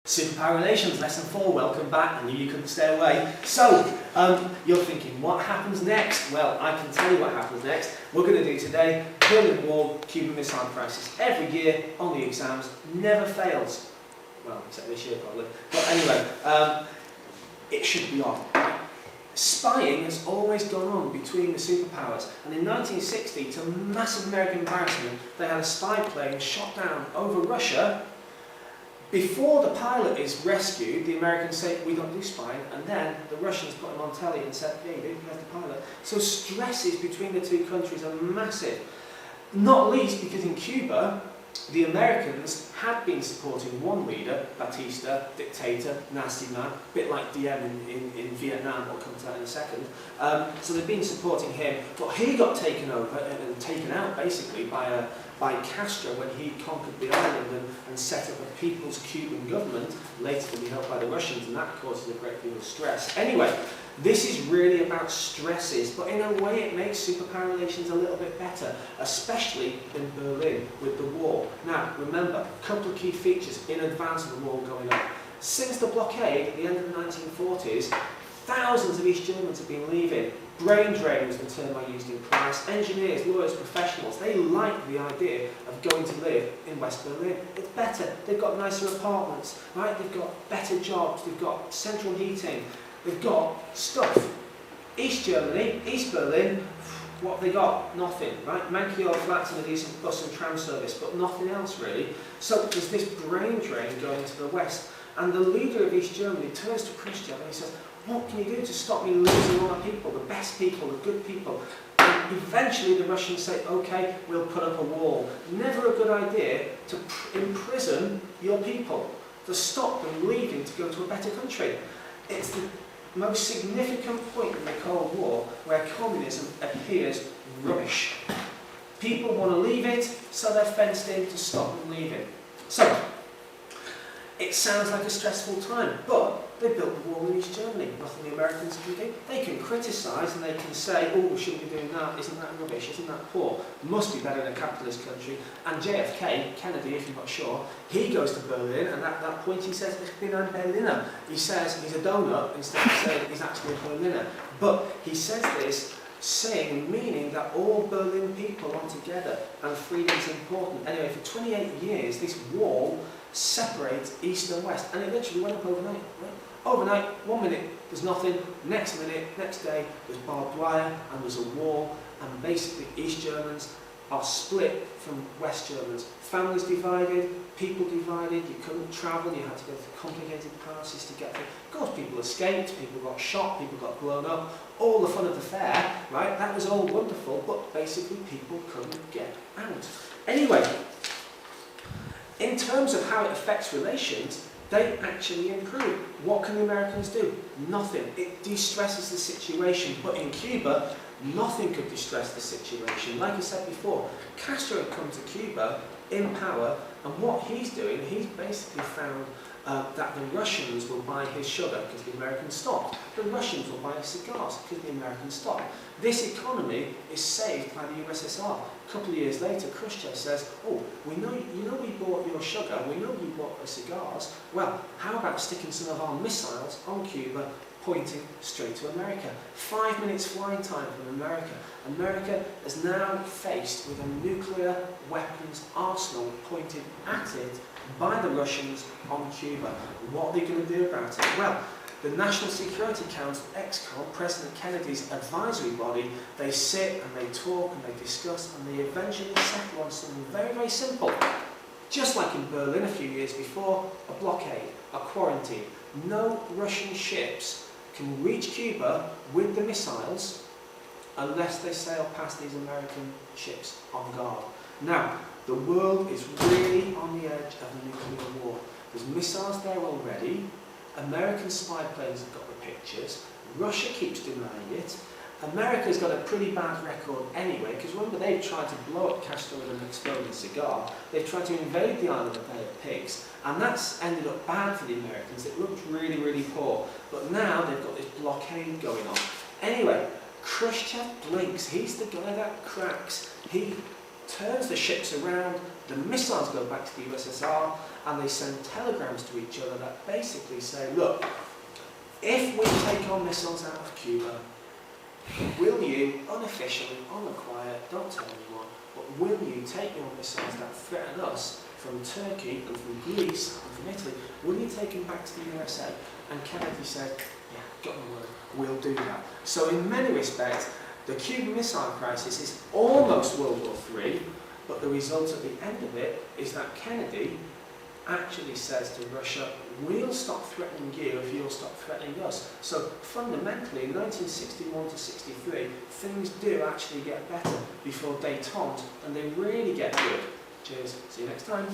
Superpower Relations, lesson 4, welcome back. I knew you couldn't stay away. So, you're thinking, what happens next? Well, I can tell you what happens next. We're going to do today, Berlin Wall, Cuban Missile Crisis. Every year on the exams, never fails. Well, except this year probably. But anyway, it should be on. Spying has always gone on between the superpowers, and in 1960, to massive American embarrassment, they had a spy plane shot down over Russia. Before the pilot is rescued, the Americans say, we don't do spying, and then the Russians put him on telly and said, yeah, you do, here's the pilot. So stresses between the two countries are massive. Not least because in Cuba, the Americans had been supporting one leader, Batista, dictator, nasty man, a bit like Diem in Vietnam, we'll come to that in a second. So they've been supporting him, but he got taken over and taken out basically by Castro when he conquered the island and set up a People's Cuban government, later to be helped by the Russians, and that causes a great deal of stress. Anyway, this is really about stresses, but in a way it makes superpower relations a little bit better, especially in Berlin with the wall. Now, remember, a couple of key features in advance of the wall going up. Since the blockade at the end of the 1940s, thousands of East Germans have been leaving. Brain drain was the term I used in class. Engineers, lawyers, professionals, they like the idea of going to live in West Berlin. It's better. They've got nicer apartments, right? They've got better jobs. They've got central heating. They've got stuff. East Germany, East Berlin, what have they got? Nothing, right? Manky old flats and a decent bus and tram service, but nothing else really. So there's this brain drain going to the west. And the leader of East Germany turns to Khrushchev and he says, what can you do to stop me losing all my people, the best people, the good people? And eventually the Russians say, okay, we'll put up a wall. Never a good idea to imprison your people, to stop them leaving to go to a better country. It's the most significant point in the Cold War where communism appears rubbish. People want to leave it, so they're fenced in to stop them leaving. So, it sounds like a stressful time, but they built the wall in East Germany. Nothing the Americans can do. They can criticise and they can say, oh, we shouldn't be doing that. Isn't that rubbish? Isn't that poor? Must be better in a capitalist country. And JFK, Kennedy, if you're not sure, he goes to Berlin, and at that point he says, ich bin ein Berliner. He says he's a donut instead of saying he's actually a Berliner. But he says this saying and meaning that all Berlin people are together and freedom's important. Anyway, for 28 years, this wall separates east and west, and it literally went up overnight. Right? Overnight, 1 minute there's nothing, next minute, next day there's barbed wire and there's a wall, and basically East Germans are split from West Germans. Families divided, people divided, you couldn't travel, you had to go through complicated passes to get there. Of course, people escaped, people got shot, people got blown up, all the fun of the fair, right? That was all wonderful, but basically people couldn't get out. Anyway, in terms of how it affects relations, they actually improve. What can the Americans do? Nothing. It de-stresses the situation. But in Cuba, nothing could distress the situation. Like I said before, Castro had come to Cuba in power, and what he's doing, he's basically found that the Russians will buy his sugar because the Americans stopped. The Russians will buy his cigars because the Americans stopped. This economy is saved by the USSR. A couple of years later, Khrushchev says, oh, we bought your sugar, we know you bought the cigars. Well, how about sticking some of our missiles on Cuba, pointing straight to America? 5 minutes flying time from America. America is now faced with a nuclear weapons arsenal pointed at it by the Russians on Cuba. What are they going to do about it? Well, the National Security Council, EXCOM, President Kennedy's advisory body, they sit and they talk and they discuss and they eventually settle on something very, very simple. Just like in Berlin a few years before, a blockade, a quarantine. No Russian ships can reach Cuba with the missiles unless they sail past these American ships on guard. Now, the world is really on the edge of a nuclear war. There's missiles there already. American spy planes have got the pictures. Russia keeps denying it. America's got a pretty bad record anyway, because remember, they've tried to blow up Castro with an exploding cigar. They've tried to invade the island of Bay of Pigs, and that's ended up bad for the Americans. It looked really, really poor. But now they've got this blockade going on. Anyway, Khrushchev blinks. He's the guy that cracks. He turns the ships around, the missiles go back to the USSR, and they send telegrams to each other that basically say, look, if we take our missiles out of Cuba, will you, unofficially, on the quiet, don't tell anyone, but will you take your missiles that threaten us from Turkey and from Greece and from Italy, will you take them back to the USA? And Kennedy said, yeah, got my word, we'll do that. So in many respects, the Cuban Missile Crisis is almost World War III, but the result at the end of it is that Kennedy actually says to Russia, we'll stop threatening you if you'll stop threatening us. So fundamentally, in 1961 to 63, things do actually get better before détente, and they really get good. Cheers, see you next time.